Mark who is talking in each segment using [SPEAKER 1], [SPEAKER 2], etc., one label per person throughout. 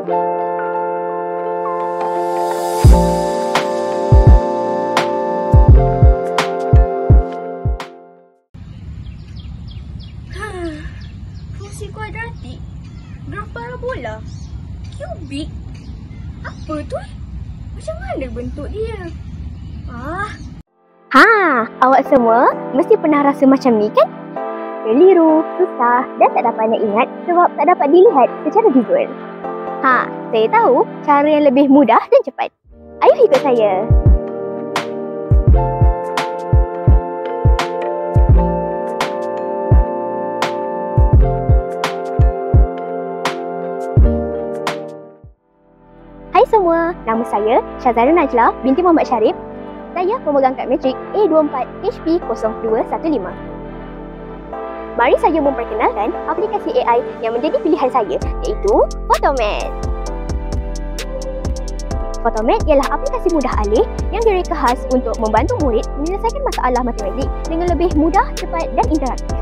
[SPEAKER 1] Fungsi kuadratik, graf parabola, kubik. Apa tu? Macam mana bentuk dia?
[SPEAKER 2] Awak semua mesti pernah rasa macam ni kan? Keliru, susah dan tak dapat nak ingat sebab tak dapat dilihat secara visual. Saya tahu cara yang lebih mudah dan cepat. Ayuh ikut saya. Hai semua, nama saya Syazara Najla binti Muhammad Syarif. Saya pemegang kad matrik A24HP0215. Mari saya memperkenalkan aplikasi AI yang menjadi pilihan saya, iaitu Photomat. Photomat ialah aplikasi mudah alih yang direka khas untuk membantu murid menyelesaikan masalah matematik dengan lebih mudah, cepat dan interaktif.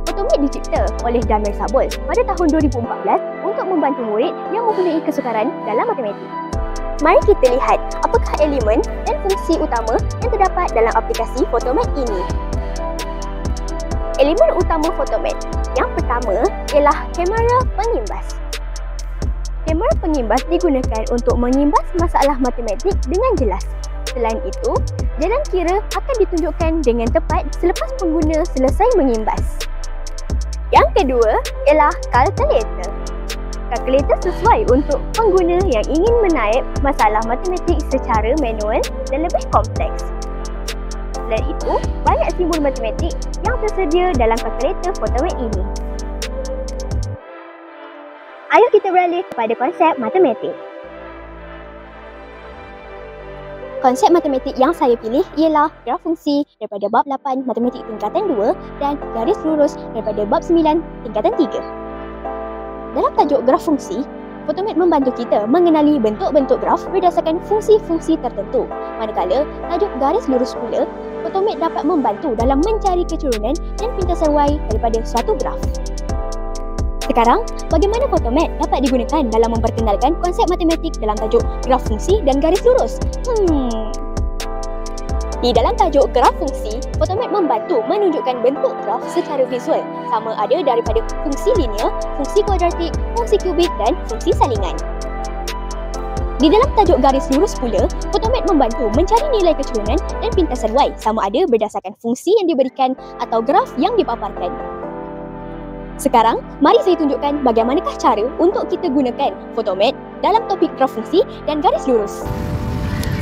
[SPEAKER 2] Photomat dicipta oleh Damir Sabul pada tahun 2014 untuk membantu murid yang mempunyai kesukaran dalam matematik. Mari kita lihat apakah elemen dan fungsi utama yang terdapat dalam aplikasi Photomat ini. Elemen utama Photomat yang pertama ialah kamera pengimbas. Kamera pengimbas digunakan untuk mengimbas masalah matematik dengan jelas. Selain itu, jalan kira akan ditunjukkan dengan tepat selepas pengguna selesai mengimbas. Yang kedua ialah kalkulator. Kalkulator sesuai untuk pengguna yang ingin menaip masalah matematik secara manual dan lebih kompleks. Selain itu, banyak simbol matematik yang tersedia dalam kalkulator Photomat ini. Ayo kita beralih kepada konsep matematik. Konsep matematik yang saya pilih ialah graf fungsi daripada bab 8 matematik tingkatan 2 dan garis lurus daripada bab 9 tingkatan 3. Dalam tajuk graf fungsi, Photomat membantu kita mengenali bentuk-bentuk graf berdasarkan fungsi-fungsi tertentu. Manakala tajuk garis lurus pula, Photomat dapat membantu dalam mencari keturunan dan pintasan Y daripada suatu graf. Sekarang, bagaimana Photomat dapat digunakan dalam memperkenalkan konsep matematik dalam tajuk graf fungsi dan garis lurus? Di dalam tajuk graf fungsi, Photomat membantu menunjukkan bentuk graf secara visual, sama ada daripada fungsi linear, fungsi kuadratik, fungsi kubik dan fungsi salingan. Di dalam tajuk garis lurus pula, Photomat membantu mencari nilai keturunan dan pintasan Y sama ada berdasarkan fungsi yang diberikan atau graf yang dipaparkan. Sekarang, mari saya tunjukkan bagaimanakah cara untuk kita gunakan Photomat dalam topik graf fungsi dan garis lurus.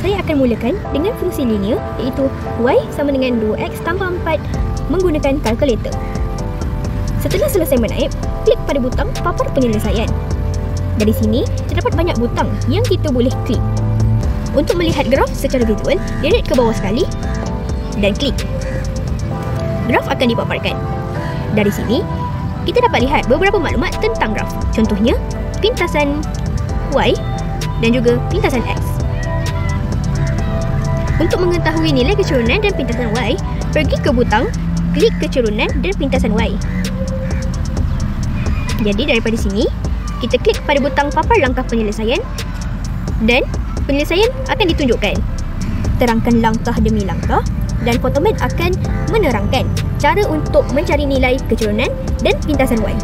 [SPEAKER 2] Saya akan mulakan dengan fungsi linear, iaitu Y sama dengan 2X tambah 4 menggunakan kalkulator. Setelah selesai menaip, klik pada butang papar penyelesaian. Dari sini, terdapat banyak butang yang kita boleh klik. Untuk melihat graf secara visual, direct ke bawah sekali dan klik. Graf akan dipaparkan. Dari sini, kita dapat lihat beberapa maklumat tentang graf. Contohnya, pintasan Y dan juga pintasan X. Untuk mengetahui nilai keturunan dan pintasan Y, pergi ke butang klik keturunan dan pintasan Y. Jadi daripada sini, kita klik pada butang papar langkah penyelesaian dan penyelesaian akan ditunjukkan. Terangkan langkah demi langkah dan Photomat akan menerangkan cara untuk mencari nilai keturunan dan pintasan Y.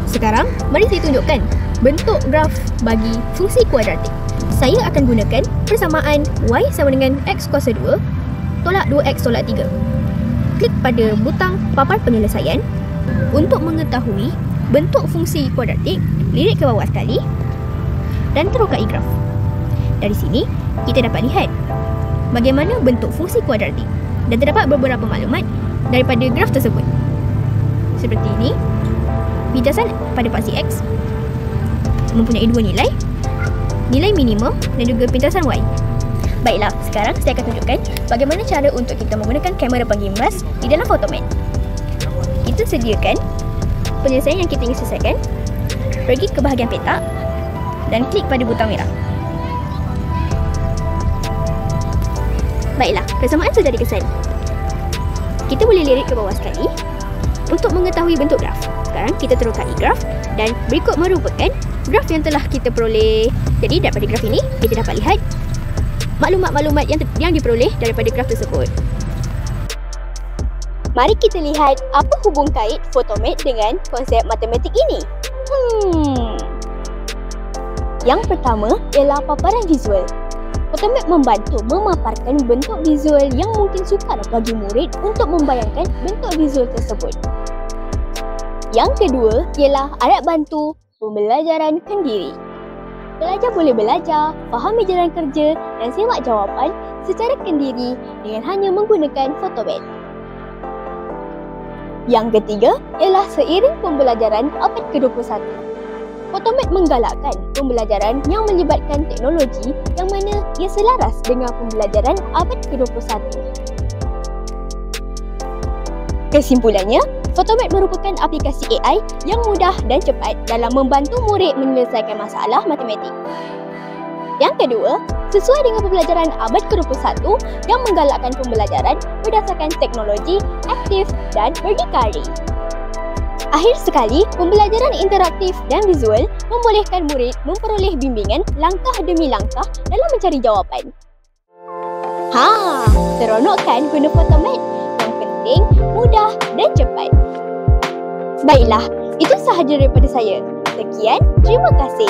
[SPEAKER 2] Sekarang, mari saya tunjukkan bentuk graf bagi fungsi kuadratik. Saya akan gunakan persamaan Y sama dengan X kuasa 2 tolak 2X tolak 3. Klik pada butang papar penyelesaian. Untuk mengetahui bentuk fungsi kuadratik, lirik ke bawah sekali dan terokai graf. Dari sini, kita dapat lihat bagaimana bentuk fungsi kuadratik dan terdapat beberapa maklumat daripada graf tersebut. Seperti ini, pintasan pada paksi X mempunyai dua nilai, nilai minimum dan juga pintasan Y. Baiklah, sekarang saya akan tunjukkan bagaimana cara untuk kita menggunakan kamera pengimbas di dalam Photomat. Kita sediakan penyelesaian yang kita ingin selesaikan, pergi ke bahagian petak dan klik pada butang merah. Baiklah, persamaan sudah dikesan. Kita boleh lirik ke bawah sekali untuk mengetahui bentuk graf. Sekarang kita teruskan e-graph dan berikut merupakan graf yang telah kita peroleh. Jadi daripada graf ini kita dapat lihat maklumat-maklumat yang diperoleh daripada graf tersebut. Mari kita lihat apa hubung kait Photomath dengan konsep matematik ini. Yang pertama ialah paparan visual. Photomath membantu memaparkan bentuk visual yang mungkin sukar bagi murid untuk membayangkan bentuk visual tersebut. Yang kedua ialah alat bantu pembelajaran kendiri. Pelajar boleh belajar, fahami jalan kerja dan semak jawapan secara kendiri dengan hanya menggunakan Photomath. Yang ketiga ialah seiring pembelajaran abad ke-21. Photomath menggalakkan pembelajaran yang melibatkan teknologi yang mana ia selaras dengan pembelajaran abad ke-21. Kesimpulannya, Photomath merupakan aplikasi AI yang mudah dan cepat dalam membantu murid menyelesaikan masalah matematik. Yang kedua, sesuai dengan pembelajaran abad ke-21 yang menggalakkan pembelajaran berdasarkan teknologi, aktif dan berdikari. Akhir sekali, pembelajaran interaktif dan visual membolehkan murid memperoleh bimbingan langkah demi langkah dalam mencari jawapan. Seronok kan guna Photomath? Yang penting, mudah dan cepat. Baiklah, itu sahaja daripada saya. Sekian, terima kasih.